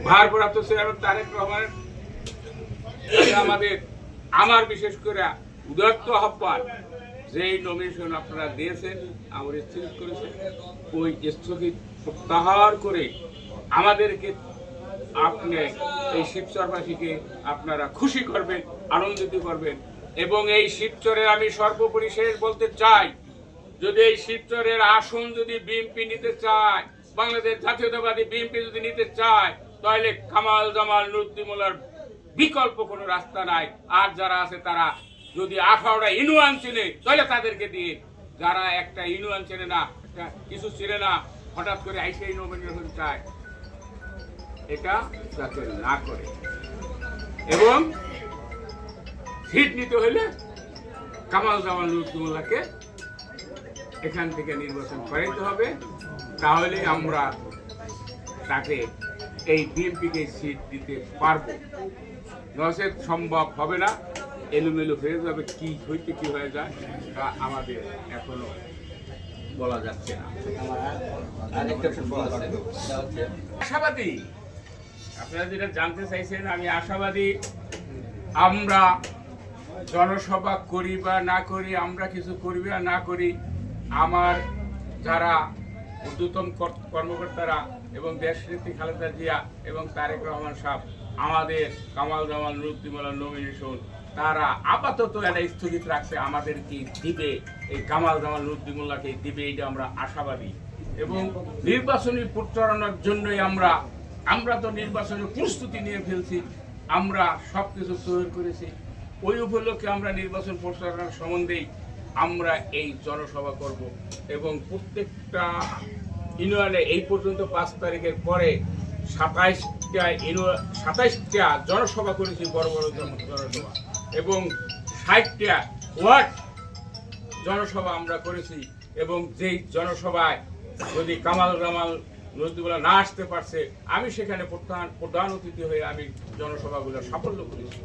ভারপ্রাপ্ত চেয়ারম্যান তারেক রহমানের আমার বিশেষ করে উদাত্ত আহ্বান, যেই নমিনেশন আপনারা দিয়েছেন আমার স্থগিত করেছেন, ওই স্থগিত প্রত্যাহার করে আমাদেরকে আপনি এই শিবচরবাসীকে আপনারা খুশি করবেন, আনন্দিত করবেন। এবং এই শিবচরে আমি সর্বোপরি শেষ বলতে চাই, যদি এই শিবচরের আসন যদি বিএনপি নিতে চায়, বাংলাদেশ জাতীয়তাবাদী বিএনপি যদি নিতে চায়, তাহলে কামাল জামাল নুরুদ্দিমুল্লাহর বিকল্প কোনো রাস্তা নাই। আর যারা আছে তারা যদি 18টা ইউনিয়ন চেনে তাহলে তাদেরকে দিয়ে, যারা একটা ইউনিয়ন চেনে না, কিছু চেনে না, হঠাৎ করে আইসে নমিনেশন চায়, এটা যাতে না করে। এবং সিট নিতে হলে কামাল জামাল নুরুদ্দিমুল্লাহকে এখান থেকে নির্বাচন করাইতে হবে, তাহলে আমরা তাকে এই বিএনপিকে সিট দিতে পারবো। নচেত সম্ভব হবে না, এলোমেলো হয়ে যাবে, কি হইতে কি হয়ে যায় তা আমাদের এখনো বলা যাচ্ছে না। আশাবাদী, আপনারা যেটা জানতে চাইছেন, আমি আশাবাদী। আমরা জনসভা করি বা না করি, আমরা কিছু করি বা না করি, আমার যারা ঊর্ধ্বতন কর্মকর্তারা এবং দেশনেত্রী খালেদা জিয়া এবং তারেক রহমান সাহেব আমাদের কামাল জামাল নুরুদ্দিমুল্লাহর নমিনেশন তারা আপাতত এটা স্থগিত রাখছে, আমাদেরকে দিবে, এই কামাল জামাল নুরুদ্দিমুল্লাহকে দিবে, এটা আমরা আশাবাদী। এবং নির্বাচনী প্রচারণার জন্যই আমরা তো নির্বাচনী প্রস্তুতি নিয়ে ফেলছি, আমরা সব কিছু তৈরি করেছি। ওই উপলক্ষে আমরা নির্বাচন প্রচারণার সম্বন্ধেই আমরা এই জনসভা করব। এবং প্রত্যেকটা ইউনিয়নে এই পর্যন্ত 5 তারিখের পরে 27টা জনসভা করেছি, বড় বড় জনসভা, এবং 60টা ওয়ার্ড জনসভা আমরা করেছি। এবং যেই জনসভায় যদি কামাল জামাল নুরুদ্দিমুল্লাহ না আসতে পারছে, আমি সেখানে প্রধান অতিথি হয়ে আমি জনসভাগুলো সাফল্য করেছি।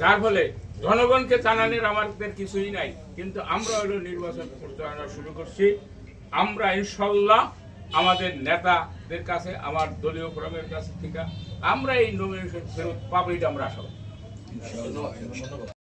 যার ফলে জনগণকে জানানোর আমাদের কিছুই নাই, কিন্তু আমরা হলো নির্বাচন প্রচারণা শুরু করছি। আমরা ইনশাল্লাহ আমাদের নেতাদের কাছে, আমার দলীয় ফোরামের কাছ থেকে আমরা এই নমিনেশন ফেরত পাবো, এটা আমরা আশা করি।